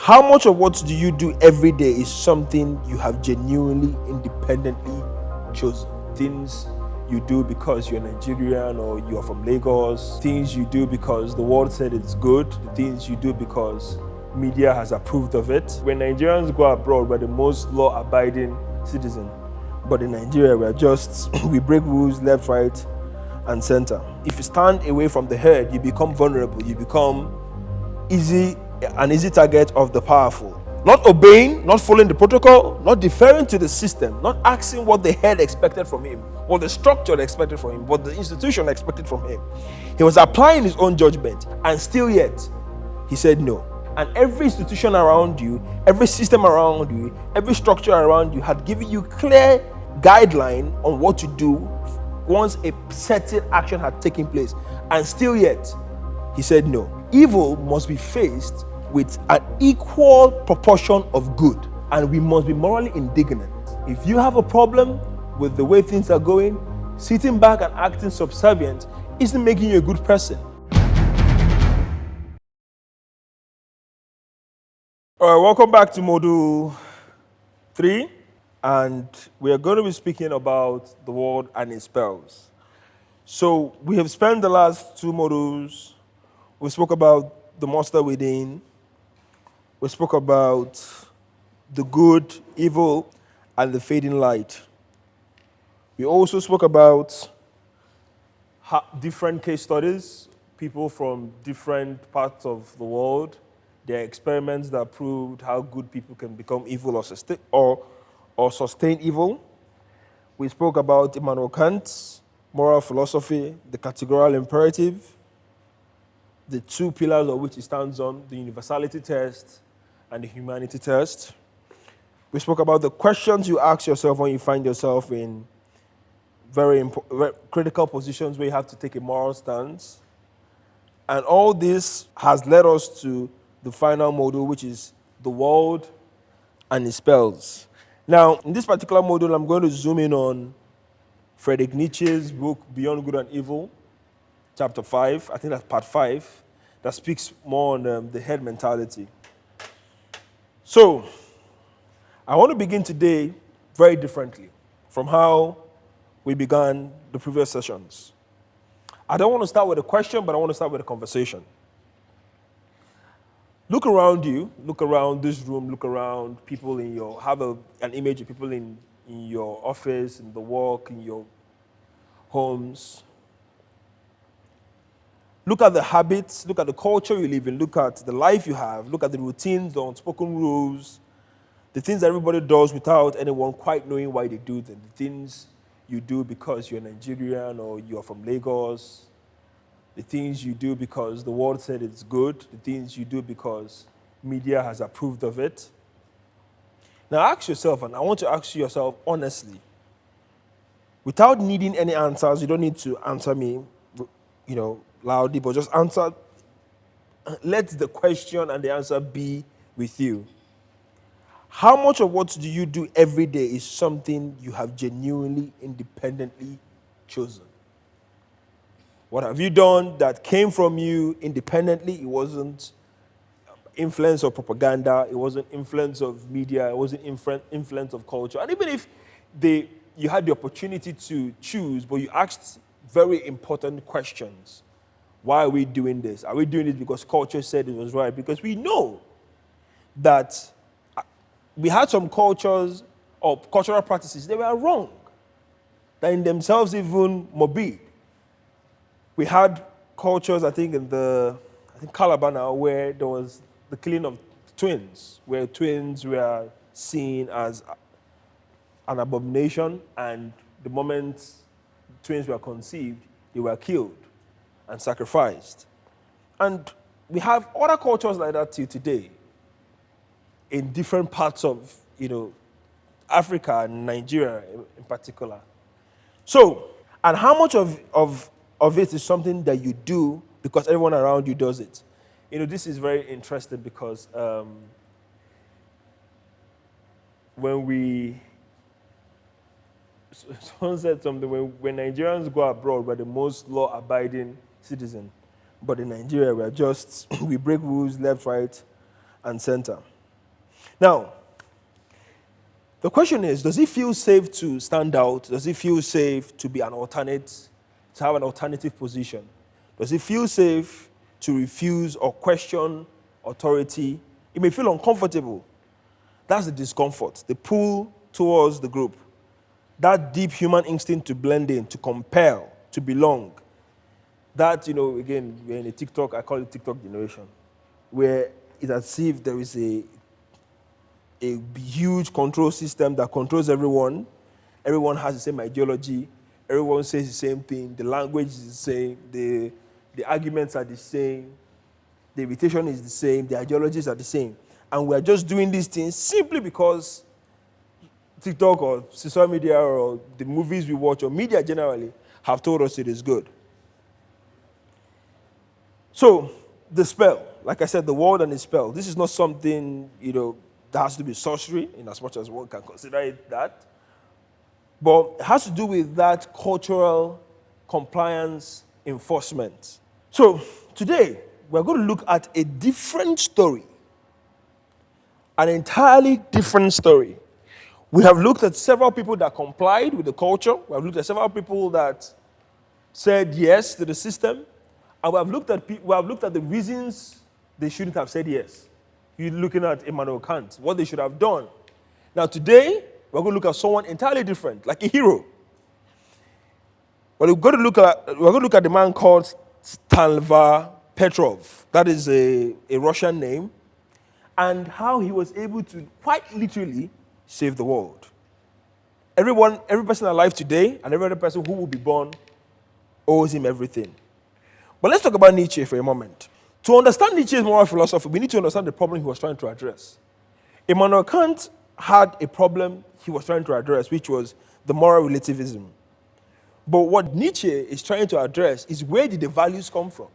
How much of what do you do every day is something you have genuinely, independently chosen? Things you do because you're Nigerian or you're from Lagos, things you do because the world said it's good, the things you do because media has approved of it. When Nigerians go abroad, we're the most law-abiding citizen. But in Nigeria, we're just, we break rules left, right, and center. If you stand away from the herd, you become vulnerable, you become an easy target of the powerful. Not obeying, not following the protocol, not deferring to the system, not asking what the head expected from him, what the structure expected from him, what the institution expected from him. He was applying his own judgment, and still yet, he said no. And every institution around you, every system around you, every structure around you had given you clear guideline on what to do once a certain action had taken place. And still yet, he said no. Evil must be faced with an equal proportion of good, and we must be morally indignant. If you have a problem with the way things are going, sitting back and acting subservient isn't making you a good person. All right, welcome back to Module 3, and we are going to be speaking about the world and its spells. So we have spent the last two modules. We spoke about the monster within. We spoke about the good, evil, and the fading light. We also spoke about different case studies, people from different parts of the world, their experiments that proved how good people can become evil or sustain evil. We spoke about Immanuel Kant's moral philosophy, the categorical imperative, the two pillars of which it stands on, the universality test and the humanity test. We spoke about the questions you ask yourself when you find yourself in very critical positions where you have to take a moral stance. And all this has led us to the final module, which is the world and its spells. Now, in this particular module, I'm going to zoom in on Friedrich Nietzsche's book, Beyond Good and Evil, chapter 5, I think that's part 5, that speaks more on the head mentality. So, I want to begin today very differently from how we began the previous sessions. I don't want to start with a question, but I want to start with a conversation. Look around you, look around this room, look around people in your, have an image of people in your office, in the work, in your homes. Look at the habits, look at the culture you live in, look at the life you have, look at the routines, the unspoken rules, the things that everybody does without anyone quite knowing why they do them, the things you do because you're Nigerian or you're from Lagos, the things you do because the world said it's good, the things you do because media has approved of it. Now ask yourself, and I want to ask yourself honestly, without needing any answers, you don't need to answer me, loudly, but just answer. Let the question and the answer be with you. How much of what do you do every day is something you have genuinely, independently chosen? What have you done that came from you independently? It wasn't influence of propaganda. It wasn't influence of media. It wasn't influence of culture. And even if you had the opportunity to choose, but you asked very important questions. Why are we doing this? Are we doing it because culture said it was right? Because we know that we had some cultures or cultural practices, they were wrong. They're in themselves even morbid. We had cultures, I think Calabar now, where there was the killing of twins, where twins were seen as an abomination, and the moment twins were conceived, they were killed and sacrificed. And we have other cultures like that till today in different parts of, Africa and Nigeria in particular. So, and how much of it is something that you do because everyone around you does it? This is very interesting because when someone said something, when Nigerians go abroad, we're the most law-abiding citizen. But in Nigeria, we break rules left, right, and center. Now, the question is, does it feel safe to stand out? Does it feel safe to be an alternate, to have an alternative position? Does it feel safe to refuse or question authority? It may feel uncomfortable. That's the discomfort, the pull towards the group. That deep human instinct to blend in, to compel, to belong. That, again, we're in a TikTok, I call it TikTok generation, where it's as if there is a huge control system that controls everyone. Everyone has the same ideology. Everyone says the same thing. The language is the same. The arguments are the same. The invitation is the same. The ideologies are the same. And we are just doing these things simply because TikTok or social media or the movies we watch or media generally have told us it is good. So, the spell, like I said, the word and the spell, this is not something, that has to be sorcery, in as much as one can consider it that. But it has to do with that cultural compliance enforcement. So, today, we're going to look at a different story. An entirely different story. We have looked at several people that complied with the culture. We have looked at several people that said yes to the system. And we have looked at the reasons they shouldn't have said yes. You're looking at Immanuel Kant, what they should have done. Now today, we're going to look at someone entirely different, like a hero. But we're going to look at the man called Stanley Petrov. That is a Russian name. And how he was able to quite literally save the world. Every person alive today and every other person who will be born owes him everything. But let's talk about Nietzsche for a moment. To understand Nietzsche's moral philosophy, we need to understand the problem he was trying to address. Immanuel Kant had a problem he was trying to address, which was the moral relativism. But what Nietzsche is trying to address is, where did the values come from?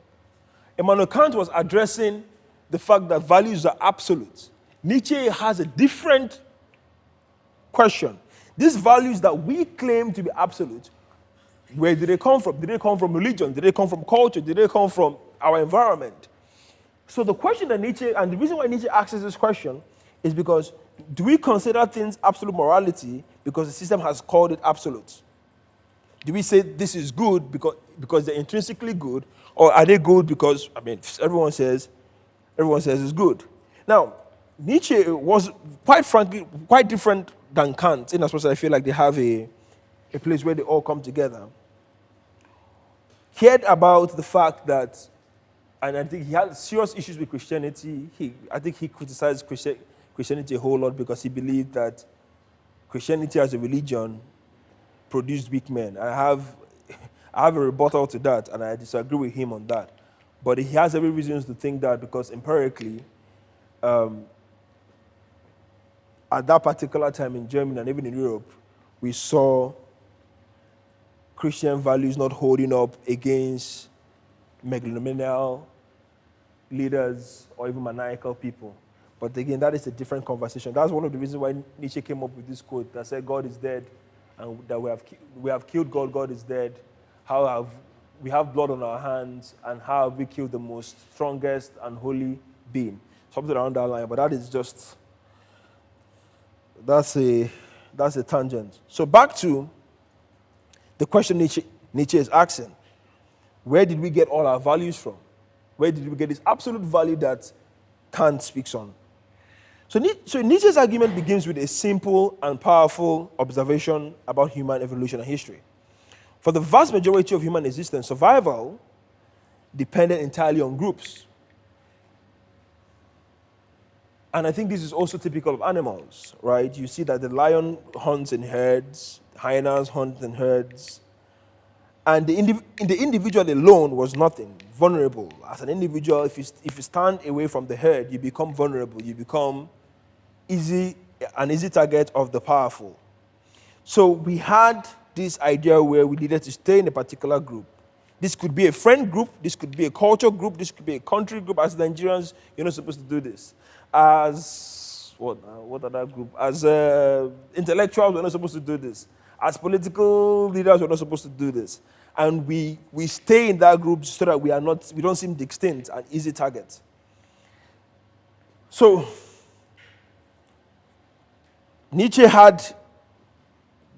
Immanuel Kant was addressing the fact that values are absolute. Nietzsche has a different question. These values that we claim to be absolute, where did they come from? Did they come from religion? Did they come from culture? Did they come from our environment? So the question that Nietzsche, and the reason why Nietzsche asks this question is because, do we consider things absolute morality because the system has called it absolute? Do we say this is good because they're intrinsically good, or are they good because, everyone says it's good? Now, Nietzsche was, quite frankly, quite different than Kant, in as much as I feel like they have a place where they all come together. He heard about the fact that, and I think he had serious issues with Christianity. I think he criticized Christianity a whole lot because he believed that Christianity as a religion produced weak men. I have a rebuttal to that, and I disagree with him on that. But he has every reason to think that, because empirically, at that particular time in Germany and even in Europe, we saw Christian values not holding up against megalomaniacal leaders or even maniacal people. But again, that is a different conversation. That's one of the reasons why Nietzsche came up with this quote that said, God is dead, and that we have killed God, God is dead. We have blood on our hands, and how have we killed the most strongest and holy being? Something around that line, but that is just, that's a tangent. So back to the question Nietzsche is asking. Where did we get all our values from? Where did we get this absolute value that Kant speaks on? So Nietzsche's argument begins with a simple and powerful observation about human evolution and history. For the vast majority of human existence, survival depended entirely on groups. And I think this is also typical of animals, right? You see that the lion hunts in herds, hyenas hunt in herds, and the individual alone was nothing, vulnerable. As an individual, if you stand away from the herd, you become vulnerable. You become an easy target of the powerful. So we had this idea where we needed to stay in a particular group. This could be a friend group, this could be a culture group, this could be a country group. As Nigerians, you're not supposed to do this. As what other group? As intellectuals, we're not supposed to do this. As political leaders, we're not supposed to do this. And we stay in that group so that we don't seem distinct and easy targets. So Nietzsche had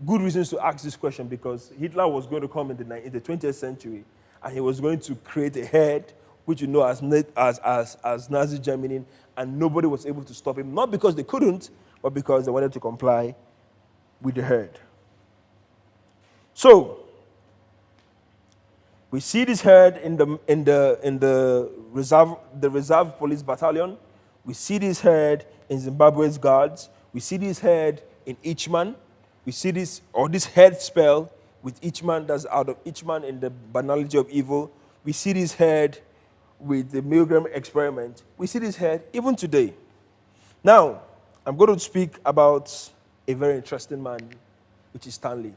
good reasons to ask this question because Hitler was going to come in the 20th century and he was going to create a herd, which you know as Nazi Germany, and nobody was able to stop him, not because they couldn't, but because they wanted to comply with the herd. So, we see this herd in the reserve police battalion. We see this herd in Zimbabwe's guards. We see this herd in each man. We see this herd spell with each man that's out of each man in the banality of evil. We see this herd with the Milgram experiment. We see this herd even today. Now, I'm going to speak about a very interesting man, which is Stanley.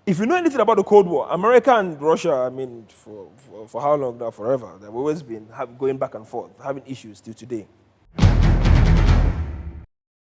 If you know anything about the Cold War, America and Russia, I mean, for how long now? Forever. They've always been going back and forth, having issues till today.